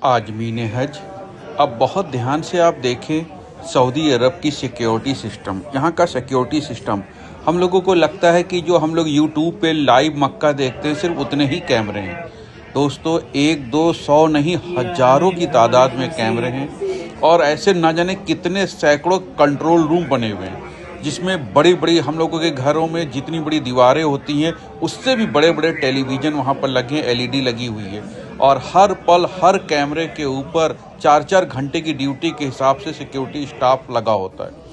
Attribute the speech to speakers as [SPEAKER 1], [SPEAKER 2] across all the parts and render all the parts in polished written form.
[SPEAKER 1] आज़मीन हज। अब बहुत ध्यान से आप देखें सऊदी अरब की सिक्योरिटी सिस्टम, यहाँ का सिक्योरिटी सिस्टम, हम लोगों को लगता है कि जो हम लोग यूट्यूब पे लाइव मक्का देखते हैं सिर्फ उतने ही कैमरे हैं। दोस्तों, 1-2-100 नहीं, हज़ारों की तादाद में कैमरे हैं और ऐसे ना जाने कितने सैकड़ों कंट्रोल रूम बने हुए हैं, जिसमें बड़ी बड़ी हम लोगों के घरों में जितनी बड़ी दीवारें होती हैं उससे भी बड़े बड़े टेलीविज़न वहाँ पर लगे हैं, एलईडी लगी हुई है और हर पल हर कैमरे के ऊपर 4-4 घंटे की ड्यूटी के हिसाब से सिक्योरिटी स्टाफ लगा होता है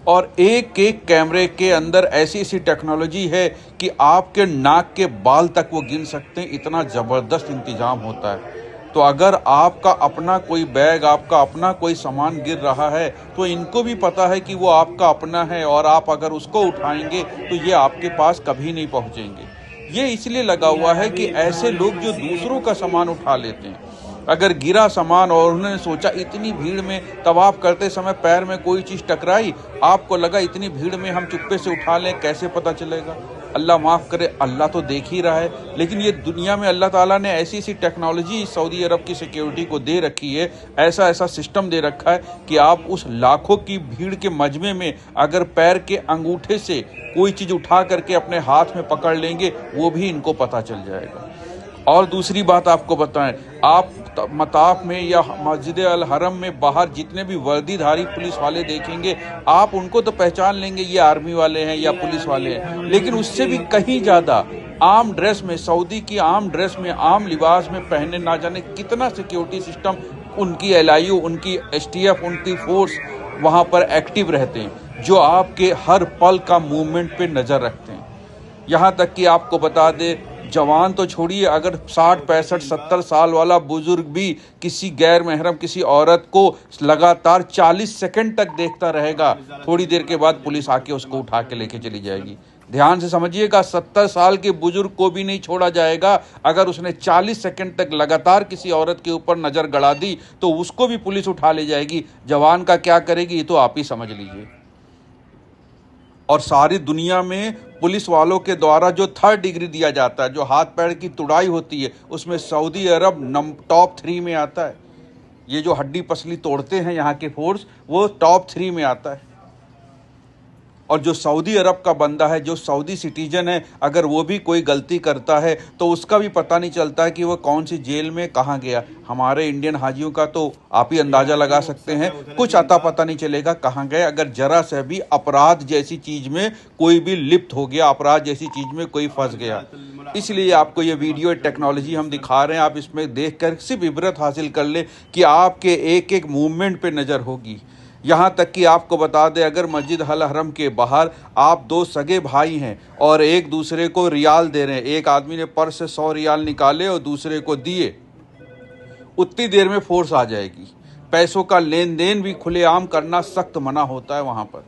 [SPEAKER 1] और एक एक कैमरे के अंदर ऐसी ऐसी टेक्नोलॉजी है कि आपके नाक के बाल तक वो गिन सकते हैं, इतना ज़बरदस्त इंतज़ाम होता है। तो अगर आपका अपना कोई बैग, आपका अपना कोई सामान गिर रहा है तो इनको भी पता है कि वो आपका अपना है और आप अगर उसको उठाएंगे तो ये आपके पास कभी नहीं पहुंचेंगे। ये इसलिए लगा हुआ है कि ऐसे लोग जो दूसरों का सामान उठा लेते हैं, अगर गिरा सामान और उन्होंने सोचा इतनी भीड़ में तवाफ करते समय पैर में कोई चीज़ टकराई, आपको लगा इतनी भीड़ में हम चुप्पे से उठा लें, कैसे पता चलेगा? अल्लाह माफ़ करे, अल्लाह तो देख ही रहा है। लेकिन ये दुनिया में अल्लाह ताला ने ऐसी ऐसी टेक्नोलॉजी सऊदी अरब की सिक्योरिटी को दे रखी है, ऐसा ऐसा सिस्टम दे रखा है कि आप उस लाखों की भीड़ के मजमे में अगर पैर के अंगूठे से कोई चीज़ उठा करके अपने हाथ में पकड़ लेंगे, वो भी इनको पता चल जाएगा। और दूसरी बात आपको बताएं, आप मताफ में या मस्जिद अल हरम में बाहर जितने भी वर्दीधारी पुलिस वाले देखेंगे, आप उनको तो पहचान लेंगे ये आर्मी वाले हैं या पुलिस वाले हैं, लेकिन उससे भी कहीं ज़्यादा आम ड्रेस में, सऊदी की आम ड्रेस में, आम लिबास में पहने ना जाने कितना सिक्योरिटी सिस्टम, उनकी एलआईयू, उनकी एसटीएफ, उनकी फोर्स वहाँ पर एक्टिव रहते हैं, जो आपके हर पल का मूवमेंट पे नज़र रखते हैं। यहाँ तक कि आपको बता दे, जवान तो छोड़िए, अगर 60, 65, 70 साल वाला बुजुर्ग भी किसी गैर महरम किसी औरत को लगातार 40 सेकंड तक देखता रहेगा, थोड़ी देर के बाद पुलिस आके उसको उठा के लेके चली जाएगी। ध्यान से समझिएगा, 70 साल के बुजुर्ग को भी नहीं छोड़ा जाएगा। अगर उसने 40 सेकंड तक लगातार किसी औरत के ऊपर नज़र गड़ा दी तो उसको भी पुलिस उठा ले जाएगी। जवान का क्या करेगी ये तो आप ही समझ लीजिए। और सारी दुनिया में पुलिस वालों के द्वारा जो 3rd डिग्री दिया जाता है, जो हाथ पैर की तुड़ाई होती है, उसमें सऊदी अरब टॉप 3 में आता है। ये जो हड्डी पसली तोड़ते हैं यहाँ के फोर्स, वो टॉप 3 में आता है। और जो सऊदी अरब का बंदा है, जो सऊदी सिटीजन है, अगर वो भी कोई गलती करता है तो उसका भी पता नहीं चलता है कि वो कौन सी जेल में कहाँ गया। हमारे इंडियन हाजियों का तो आप ही अंदाज़ा लगा सकते हैं, कुछ अता पता नहीं चलेगा कहाँ गए। अगर जरा से भी अपराध जैसी चीज़ में कोई भी लिप्त हो गया, अपराध जैसी चीज़ में कोई फंस गया, इसलिए आपको ये वीडियो टेक्नोलॉजी हम दिखा रहे हैं। आप इसमें देख कर सिर्फ इबरत हासिल कर ले कि आपके एक एक मूवमेंट पर नज़र होगी। यहाँ तक कि आपको बता दें, अगर मस्जिद अल हरम के बाहर आप 2 सगे भाई हैं और एक दूसरे को रियाल दे रहे हैं, एक आदमी ने पर्स से 100 रियाल निकाले और दूसरे को दिए, उतनी देर में फोर्स आ जाएगी। पैसों का लेन देन भी खुलेआम करना सख्त मना होता है वहाँ पर।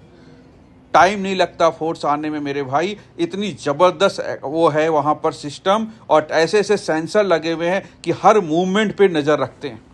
[SPEAKER 1] टाइम नहीं लगता फोर्स आने में मेरे भाई, इतनी ज़बरदस्त वो है वहाँ पर सिस्टम, और ऐसे ऐसे सेंसर लगे हुए हैं कि हर मूवमेंट पे नज़र रखते हैं।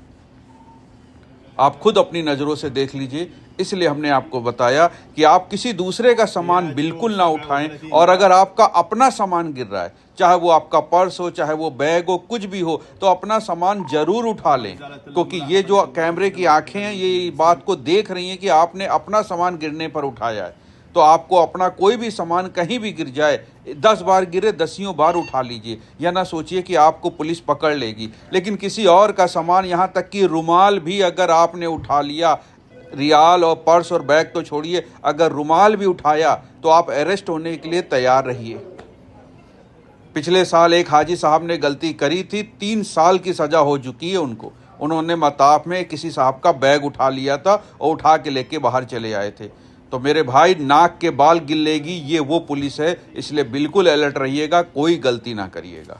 [SPEAKER 1] आप खुद अपनी नज़रों से देख लीजिए। इसलिए हमने आपको बताया कि आप किसी दूसरे का सामान बिल्कुल ना उठाएं, और अगर आपका अपना सामान गिर रहा है, चाहे वो आपका पर्स हो, चाहे वो बैग हो, कुछ भी हो, तो अपना सामान ज़रूर उठा लें, क्योंकि ये जो कैमरे की आंखें हैं ये बात को देख रही हैं कि आपने अपना सामान गिरने पर उठाया है। तो आपको अपना कोई भी सामान कहीं भी गिर जाए, 10 बार गिरे 10 बार उठा लीजिए, या ना सोचिए कि आपको पुलिस पकड़ लेगी। लेकिन किसी और का सामान, यहाँ तक कि रुमाल भी अगर आपने उठा लिया, रियाल और पर्स और बैग तो छोड़िए, अगर रुमाल भी उठाया तो आप अरेस्ट होने के लिए तैयार रहिए। पिछले साल एक हाजी साहब ने गलती करी थी, 3 साल की सज़ा हो चुकी है उनको। उन्होंने मताफ में किसी साहब का बैग उठा लिया था और उठा के लेके बाहर चले आए थे। तो मेरे भाई, नाक के बाल गिलेगी, ये वो पुलिस है, इसलिए बिल्कुल अलर्ट रहिएगा, कोई गलती ना करिएगा।